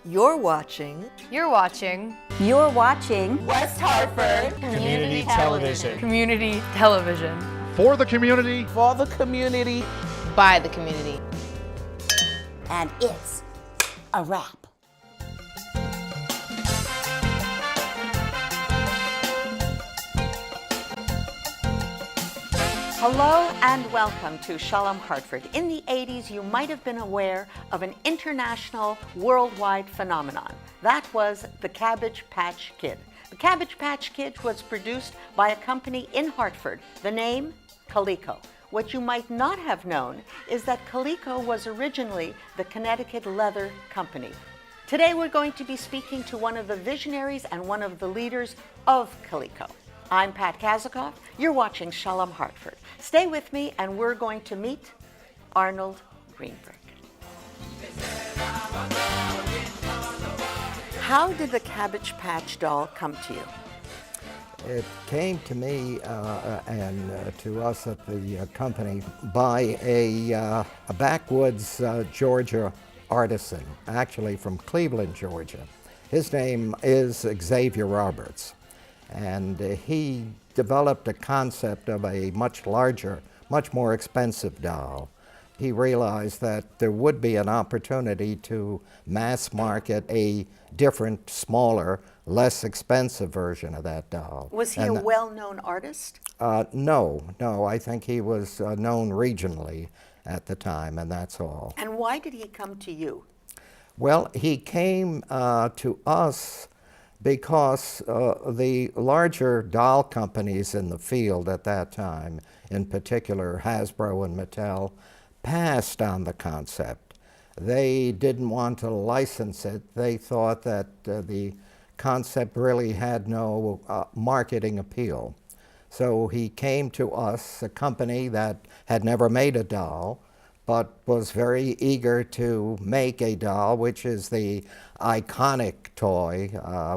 You're watching You're watching You're watching West Hartford Community Television. Community Television. For the community. for the community. By the community. and it's a wrap. Hello and welcome to Shalom Hartford. In the 80s, you might have been aware of an international, worldwide phenomenon. That was the Cabbage Patch Kid. The Cabbage Patch Kid was produced by a company in Hartford. The name, Coleco. What you might not have known is that Coleco was originally the Connecticut Leather Company. Today we're going to be speaking to one of the visionaries and one of the leaders of Coleco. I'm Pat Kazakoff. You're watching Shalom Hartford. Stay with me and we're going to meet Arnold Greenberg. How did the Cabbage Patch doll come to you? It came to me and to us at the company by a backwoods Georgia artisan, actually from Cleveland, Georgia. His name is Xavier Roberts, and he developed a concept of a much larger, much more expensive doll. He realized that there would be an opportunity to mass market a different, smaller, less expensive version of that doll. Was he a well-known artist? No, I think he was known regionally at the time, and that's all. And why did he come to you? Well, he came to us because the larger doll companies in the field at that time, in particular Hasbro and Mattel, passed on the concept. They didn't want to license it. They thought that the concept really had no marketing appeal. So he came to us, a company that had never made a doll, but was very eager to make a doll, which is the iconic toy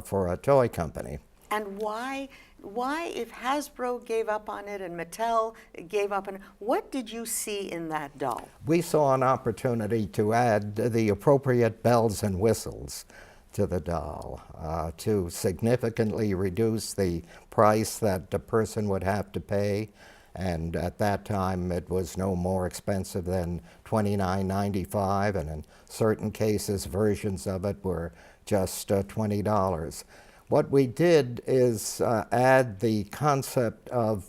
for a toy company. And why, if Hasbro gave up on it and Mattel gave up on it, what did you see in that doll? We saw an opportunity to add the appropriate bells and whistles to the doll to significantly reduce the price that the person would have to pay. And at that time, it was no more expensive than $29.95, and in certain cases, versions of it were just $20. What we did is add the concept of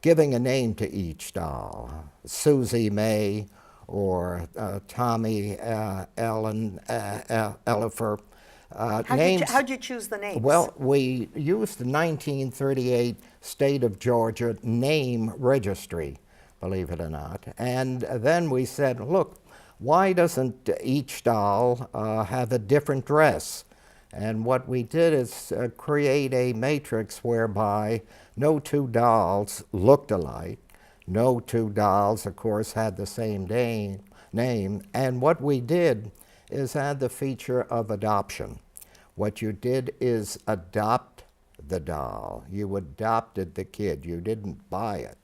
giving a name to each doll. Susie May or Tommy Ellen Elifer. How'd you choose the names? Well, we used the 1938 State of Georgia name registry, believe it or not. And then we said, look, why doesn't each doll have a different dress? And what we did is create a matrix whereby no two dolls looked alike. No two dolls, of course, had the same name. And what we did is add the feature of adoption. What you did is adopt the doll. You adopted the kid. You didn't buy it.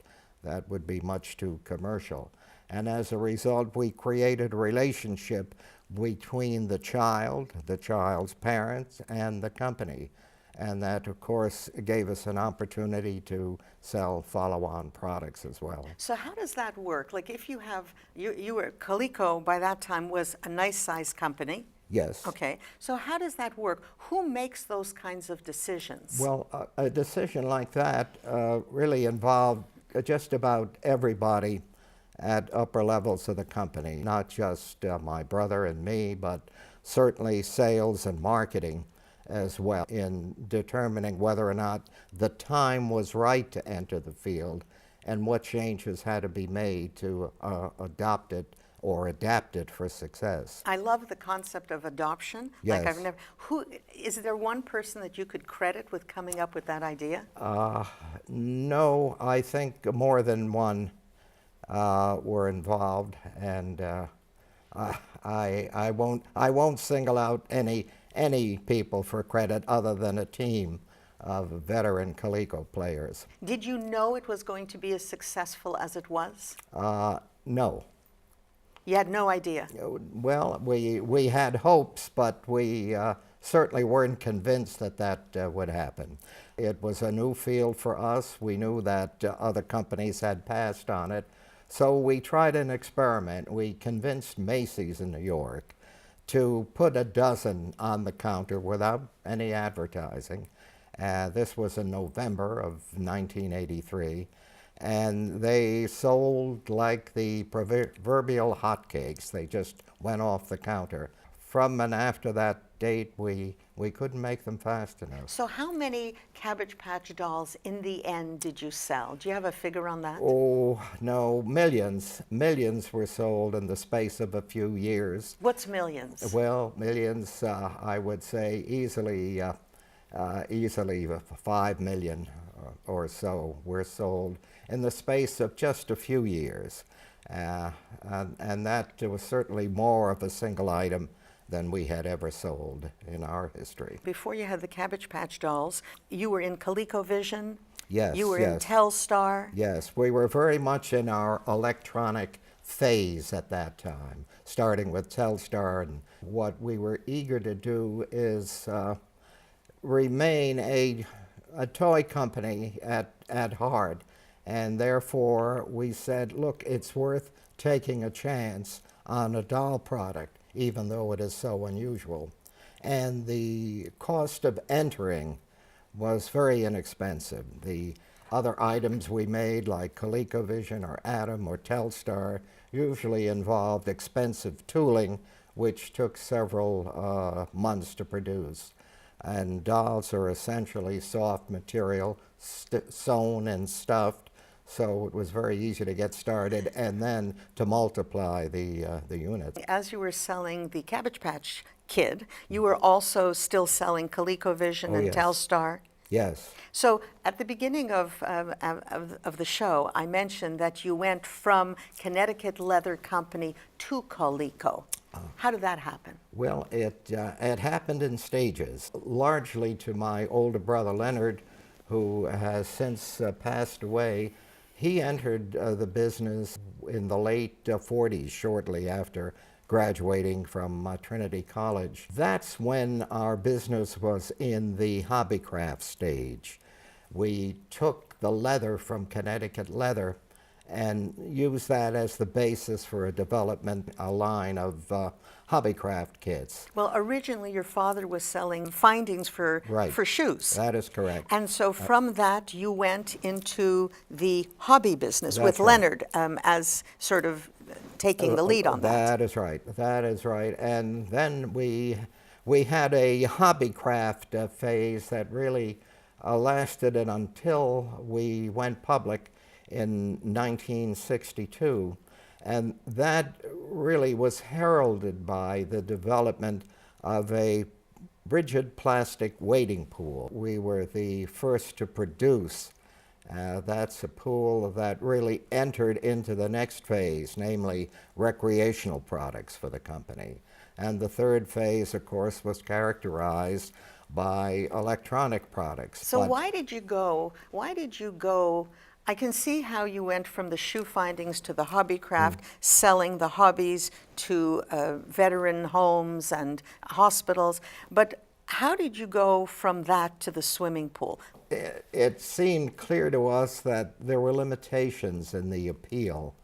That would be much too commercial. And as a result, we created a relationship between the child's parents, and the company. And that, of course, gave us an opportunity to sell follow-on products as well. So how does that work? Like if you have, you were, Coleco by that time was a nice size company. Yes. Okay, so how does that work? Who makes those kinds of decisions? Well, a decision like that really involved just about everybody at upper levels of the company, not just my brother and me, but certainly sales and marketing as well, in determining whether or not the time was right to enter the field and what changes had to be made to adopt it or adapt it for success. I love the concept of adoption. Yes. Like I've never, is there one person that you could credit with coming up with that idea? No, I think more than one were involved, and I won't single out any people for credit other than a team of veteran Coleco players. Did you know it was going to be as successful as it was? No. You had no idea. Well, we had hopes, but we certainly weren't convinced that that would happen. It was a new field for us. We knew that other companies had passed on it. So we tried an experiment. We convinced Macy's in New York to put a dozen on the counter without any advertising. This was in November of 1983. And they sold like the proverbial hotcakes. They just went off the counter. From and after that date, we couldn't make them fast enough. So how many Cabbage Patch dolls in the end did you sell? Do you have a figure on that? Oh, no, millions. Millions were sold in the space of a few years. What's millions? Well, millions, I would say easily 5 million or so were sold in the space of just a few years. And that was certainly more of a single item than we had ever sold in our history. Before you had the Cabbage Patch dolls, you were in ColecoVision. Yes, You were in yes. Telstar. Yes, we were very much in our electronic phase at that time, starting with Telstar. And what we were eager to do is remain a toy company at heart. And therefore, we said, look, it's worth taking a chance on a doll product, even though it is so unusual. And the cost of entering was very inexpensive. The other items we made, like ColecoVision or Atom or Telstar, usually involved expensive tooling, which took several months to produce. And dolls are essentially soft material, sewn and stuffed, so it was very easy to get started and then to multiply the units. As you were selling the Cabbage Patch Kid, you were also still selling ColecoVision and yes. Telstar. Yes. So at the beginning of the show, I mentioned that you went from Connecticut Leather Company to Coleco. How did that happen? Well, it happened in stages, largely to my older brother Leonard, who has since passed away. He entered the business in the late 40s, shortly after graduating from Trinity College. That's when our business was in the hobbycraft stage. We took the leather from Connecticut Leather and used that as the basis for a line of hobbycraft kits. Well, originally your father was selling findings for shoes. That is correct. And so from that you went into the hobby business That's with right. Leonard as sort of taking the lead on that. That is right. That is right. And then we had a hobbycraft phase that really lasted until we went public in 1962. And that really was heralded by the development of a rigid plastic wading pool. We were the first to produce. That's a pool that really entered into the next phase, namely recreational products for the company. And the third phase, of course, was characterized by electronic products. So why did you go, I can see how you went from the shoe findings to the hobbycraft, selling the hobbies to veteran homes and hospitals, but how did you go from that to the swimming pool? It seemed clear to us that there were limitations in the appeal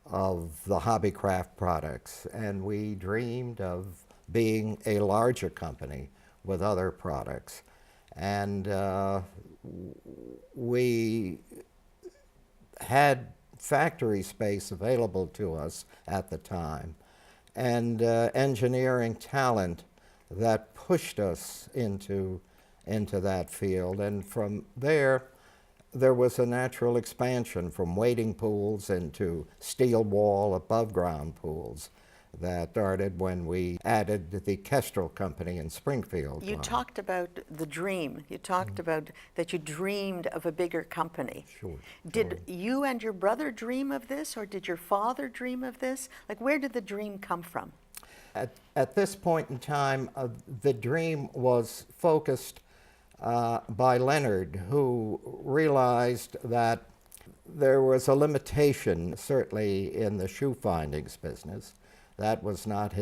of the hobbycraft products, and we dreamed of being a larger company with other products. And we had factory space available to us at the time, and engineering talent that pushed us into that field. And from there was a natural expansion from wading pools into steel wall above ground pools that started when we added the Kestrel Company in Springfield. You talked about the dream. You talked about that you dreamed of a bigger company. Sure. Did you and your brother dream of this, or did your father dream of this? Like, where did the dream come from? At this point in time, the dream was focused by Leonard, who realized that there was a limitation, certainly in the shoe findings business, That was not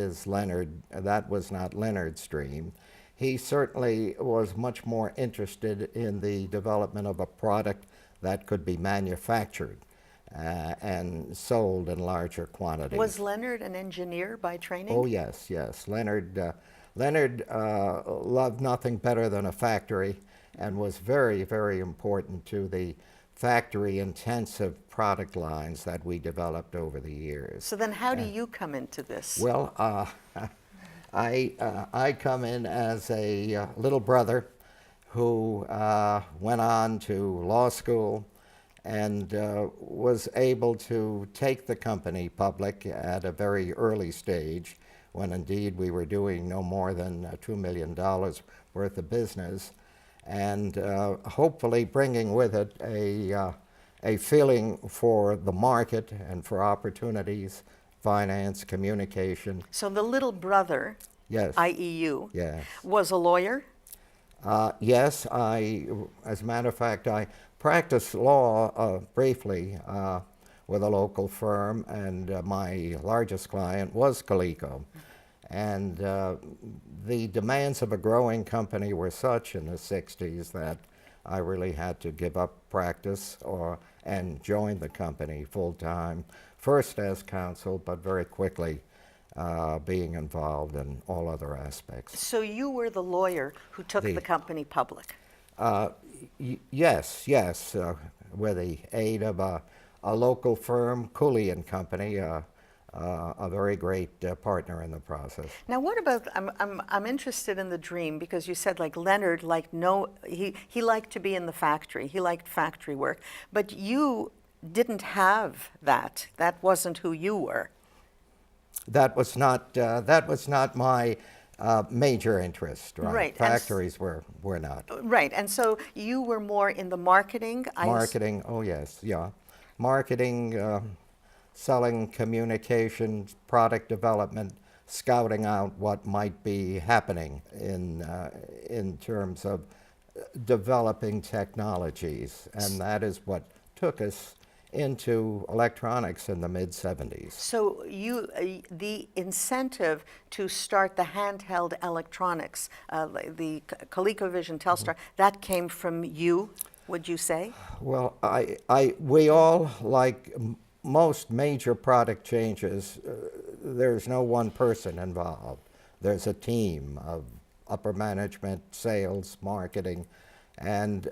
Leonard's dream. He certainly was much more interested in the development of a product that could be manufactured and sold in larger quantities. Was Leonard an engineer by training? Oh, yes, yes. Leonard loved nothing better than a factory and was very, very important to the factory-intensive product lines that we developed over the years. So then how do you come into this? Well, I come in as a little brother who went on to law school and was able to take the company public at a very early stage, when indeed we were doing no more than $2 million worth of business, and hopefully bringing with it a feeling for the market and for opportunities, finance, communication. So the little brother, Yes. i.e. you, Yes. was a lawyer? Yes, as a matter of fact, I practiced law briefly with a local firm, and my largest client was Coleco. And the demands of a growing company were such in the 60s that I really had to give up practice and join the company full-time, first as counsel, but very quickly being involved in all other aspects. So you were the lawyer who took the company public? Yes, with the aid of a local firm, Cooley and Company, a very great partner in the process. Now, what about? I'm interested in the dream, because you said like Leonard, he liked to be in the factory. He liked factory work, but you didn't have that. That wasn't who you were. That was not my major interest. Right. Factories were not. Right, and so you were more in the marketing. Marketing. Oh yes, yeah, marketing. Selling, communications, product development, scouting out what might be happening in terms of developing technologies, and that is what took us into electronics in the mid-70s. So the incentive to start the handheld electronics, the ColecoVision, Telstar, that came from you, would you say? Well, we all, like most major product changes, there's no one person involved. There's a team of upper management, sales, marketing, and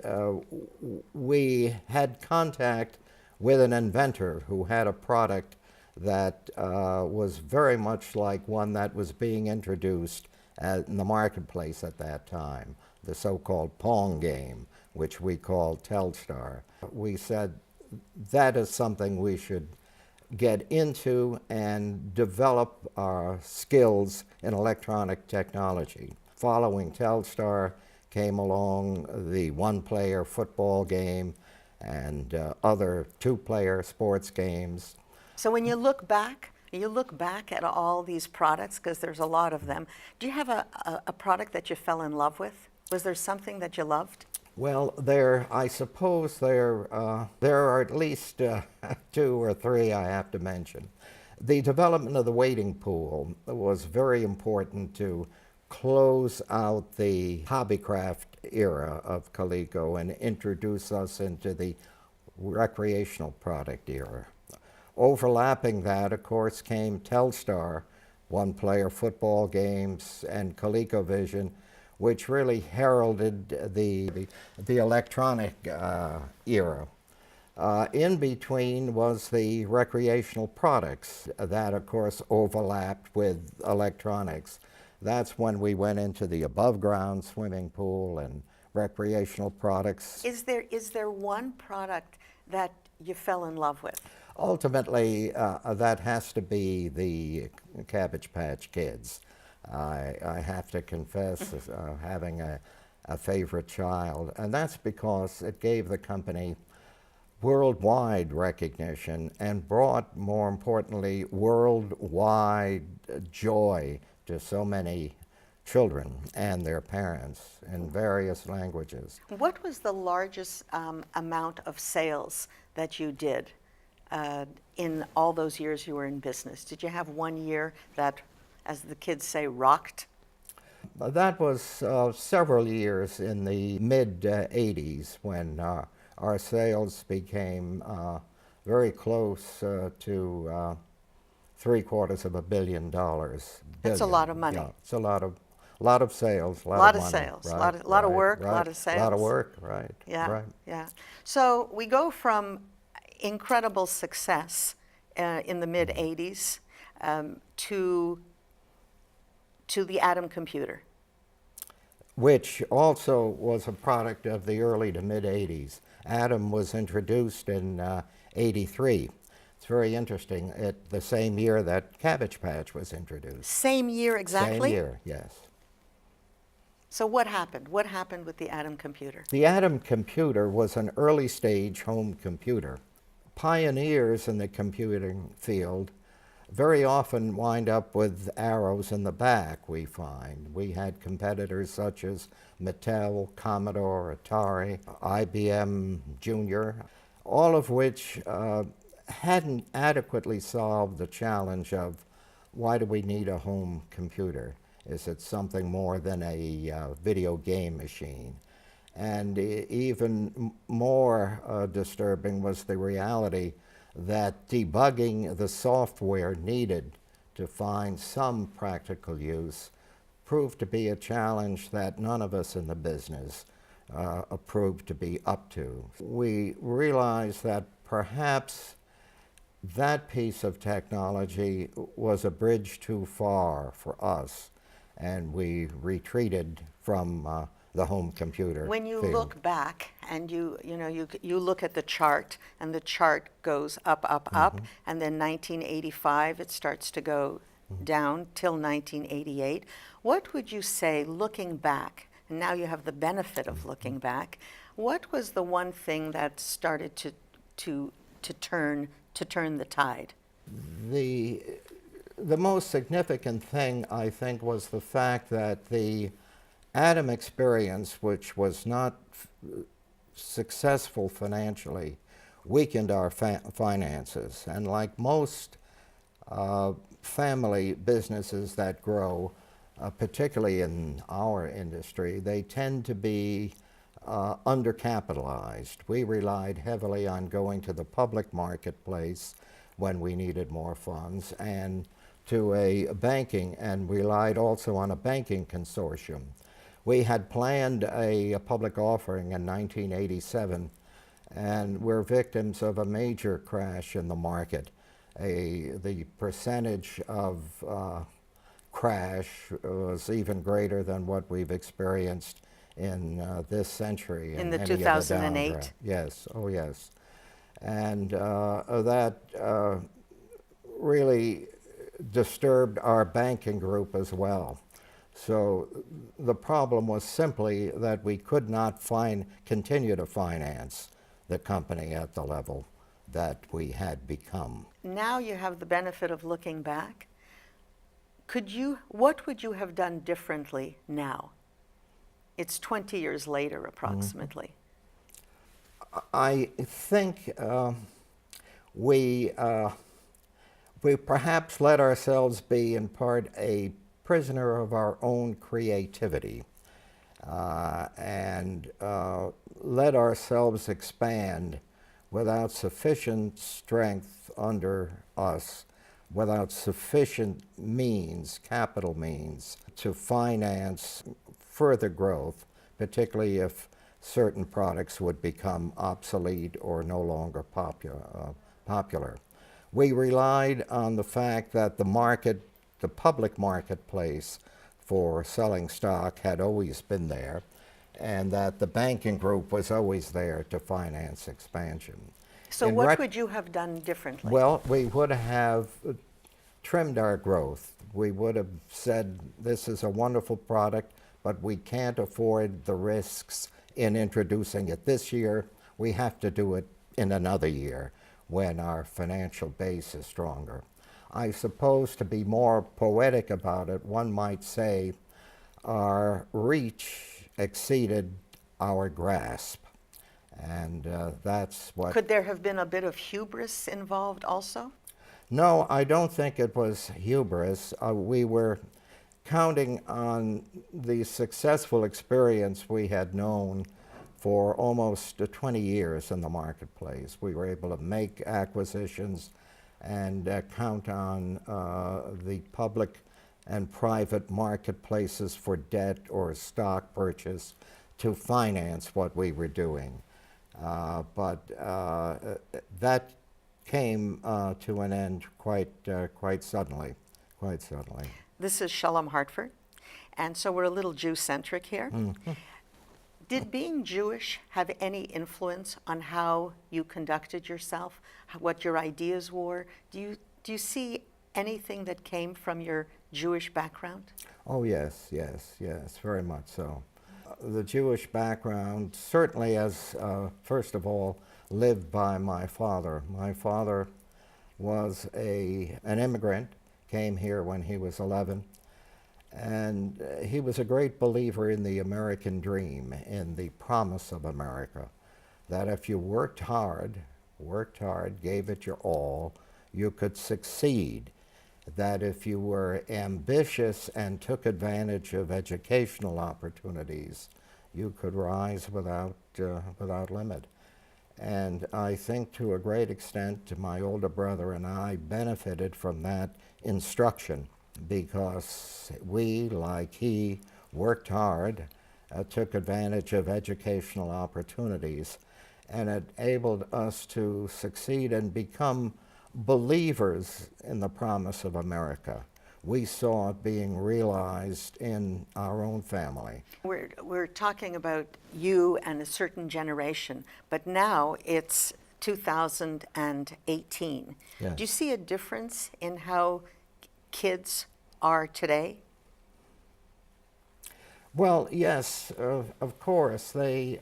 we had contact with an inventor who had a product that was very much like one that was being introduced in the marketplace at that time, the so-called Pong game, which we called Telstar. We said, that is something we should get into and develop our skills in electronic technology. Following Telstar came along the one-player football game and other two-player sports games. So when you look back at all these products, because there's a lot of them, do you have a product that you fell in love with? Was there something that you loved? Well, I suppose there are at least 2 or 3 I have to mention. The development of the wading pool was very important to close out the hobbycraft era of Coleco and introduce us into the recreational product era. Overlapping that, of course, came Telstar, one-player football games, and ColecoVision, which really heralded the electronic era. In between was the recreational products that, of course, overlapped with electronics. That's when we went into the above-ground swimming pool and recreational products. Is there one product that you fell in love with? Ultimately, that has to be the Cabbage Patch Kids. I have to confess having a favorite child, and that's because it gave the company worldwide recognition and brought, more importantly, worldwide joy to so many children and their parents in various languages. What was the largest amount of sales that you did in all those years you were in business? Did you have one year that, as the kids say, rocked? That was several years in the mid-'80s when our sales became very close to $750 million. That's a lot of money. Yeah, it's a lot of sales, a lot Lot of of money. sales, right, lot of work, right, lot of A lot of sales. work, right. Yeah, Right. yeah. So we go from incredible success in the mid '80s to the atom computer. Which also was a product of the early to mid '80s. Atom was introduced in '83. It's very interesting. At the same year that Cabbage Patch was introduced. Same year exactly? Same year, yes. So what happened? What happened with the atom computer? The Atom computer was an early stage home computer. Pioneers in the computing field very often wind up with arrows in the back, we find. We had competitors such as Mattel, Commodore, Atari, IBM Junior, all of which hadn't adequately solved the challenge of why do we need a home computer? Is it something more than a video game machine? And even more disturbing was the reality that debugging the software needed to find some practical use proved to be a challenge that none of us in the business proved to be up to. We realized that perhaps that piece of technology was a bridge too far for us, and we retreated from the home computer When you field. look back and you look at the chart, and the chart goes up, up, up, and then 1985 it starts to go down till 1988. What would you say, looking back, and now you have the benefit of looking back, what was the one thing that started to turn the tide? The most significant thing, I think, was the fact that the Atom experience, which was not successful financially, weakened our finances. And like most family businesses that grow, particularly in our industry, they tend to be undercapitalized. We relied heavily on going to the public marketplace when we needed more funds, and to a banking, and relied also on a banking consortium. We had planned a public offering in 1987, and we're victims of a major crash in the market. The percentage of crash was even greater than what we've experienced in this century. In the any of 2008? downdraft. Yes, oh yes. And that really disturbed our banking group as well. So the problem was simply that we could not continue to finance the company at the level that we had become. Now you have the benefit of looking back. What would you have done differently now? It's 20 years later, approximately. I think we perhaps let ourselves be, in part, a prisoner of our own creativity, and let ourselves expand without sufficient strength under us, without sufficient means, capital means, to finance further growth, particularly if certain products would become obsolete or no longer popular. We relied on the fact that the public marketplace for selling stock had always been there, and that the banking group was always there to finance expansion. So what would you have done differently? Well, we would have trimmed our growth. We would have said, this is a wonderful product, but we can't afford the risks in introducing it this year. We have to do it in another year when our financial base is stronger. I suppose, to be more poetic about it, one might say our reach exceeded our grasp. And that's what... Could there have been a bit of hubris involved also? No, I don't think it was hubris. We were counting on the successful experience we had known for almost 20 years in the marketplace. We were able to make acquisitions and count on the public and private marketplaces for debt or stock purchase to finance what we were doing. But that came to an end quite suddenly. This is Shalom Hartford, and so we're a little Jew-centric here. Mm-hmm. Did being Jewish have any influence on how you conducted yourself, what your ideas were? Do you see anything that came from your Jewish background? Oh, yes, very much so. The Jewish background certainly as, first of all, lived by my father. My father was an immigrant, came here when he was 11, and he was a great believer in the American dream, in the promise of America, that if you worked hard, gave it your all, you could succeed. That if you were ambitious and took advantage of educational opportunities, you could rise without limit. And I think to a great extent, my older brother and I benefited from that instruction because we, like he, worked hard, took advantage of educational opportunities, and it enabled us to succeed and become believers in the promise of America. We saw it being realized in our own family. We're talking about you and a certain generation, but now it's 2018. Yes. Do you see a difference in how kids are today? Well, yes, of course. They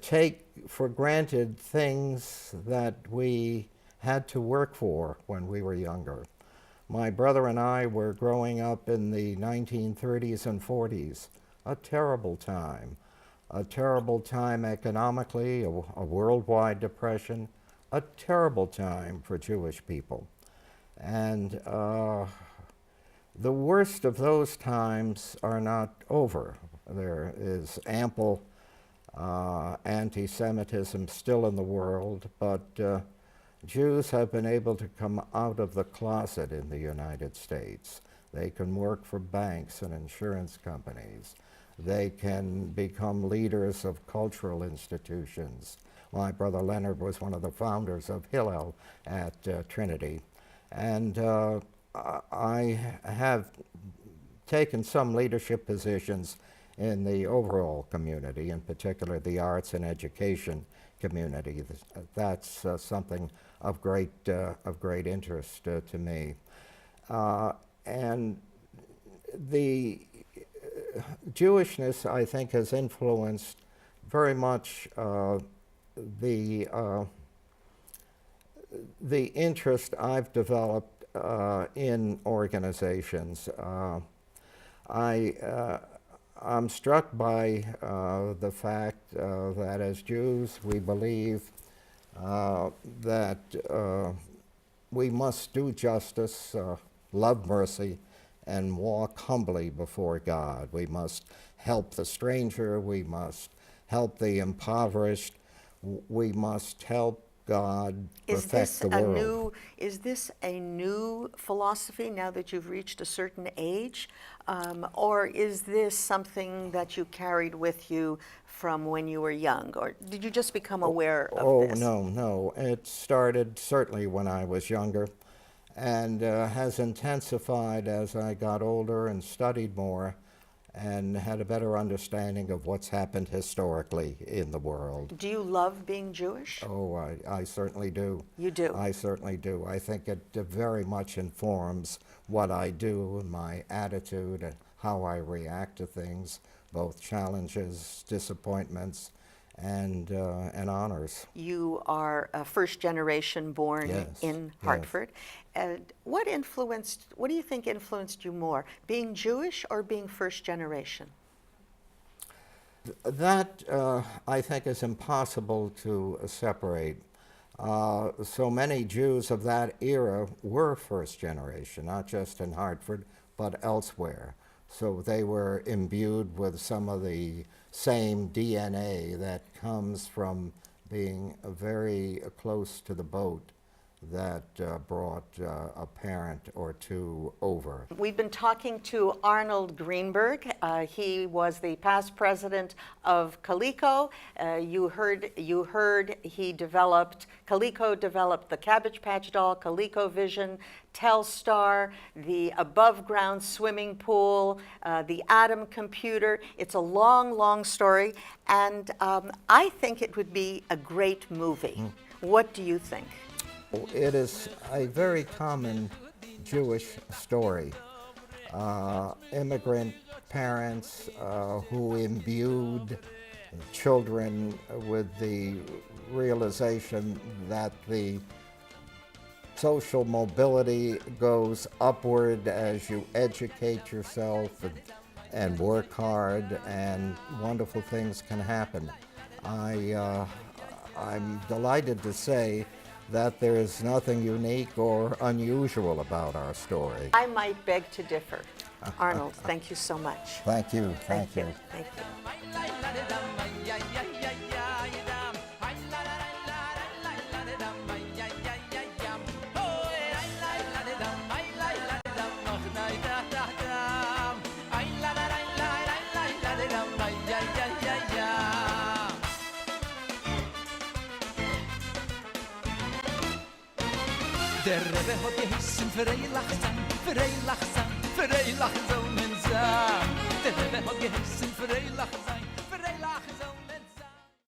take for granted things that we had to work for when we were younger. My brother and I were growing up in the 1930s and 40s, a terrible time economically, a worldwide depression, a terrible time for Jewish people. And the worst of those times are not over. There is ample anti-Semitism still in the world, but Jews have been able to come out of the closet in the United States. They can work for banks and insurance companies. They can become leaders of cultural institutions. My brother Leonard was one of the founders of Hillel at Trinity. And I have taken some leadership positions in the overall community, in particular the arts and education community. That's something of great interest to me. And the Jewishness, I think, has influenced very much the interest I've developed in organizations. I'm struck by the fact that as Jews we believe that we must do justice, love mercy, and walk humbly before God. We must help the stranger, we must help the impoverished, we must help God perfect the world. Is this a new philosophy now that you've reached a certain age? Or is this something that you carried with you from when you were young? Or did you just become aware of this? Oh, no. It started certainly when I was younger and has intensified as I got older and studied more and had a better understanding of what's happened historically in the world. Do you love being Jewish? Oh, I certainly do. You do? I certainly do. I think it very much informs what I do, my attitude, and how I react to things, both challenges, disappointments, and honors. You are a first generation born Yes, in yes. Hartford. And what do you think influenced you more, being Jewish or being first generation? That, I think, is impossible to separate. So many Jews of that era were first generation, not just in Hartford, but elsewhere. So they were imbued with some of the same DNA that comes from being very close to the boat that brought a parent or two over. We've been talking to Arnold Greenberg. He was the past president of Coleco. You heard Coleco developed the Cabbage Patch doll, ColecoVision, Telstar, the above-ground swimming pool, the atom computer. It's a long, long story, and I think it would be a great movie. What do you think? It is a very common Jewish story. Immigrant parents who imbued children with the realization that the social mobility goes upward as you educate yourself and work hard, and wonderful things can happen. I'm delighted to say that there is nothing unique or unusual about our story. I might beg to differ. Arnold, thank you so much. Thank you. Thank you. Thank you. Der Rebbe hat geheißen Freilachsam, Freilachsam, Freilachsam in Sam. Der Rebbe hat geheißen Freilachsam.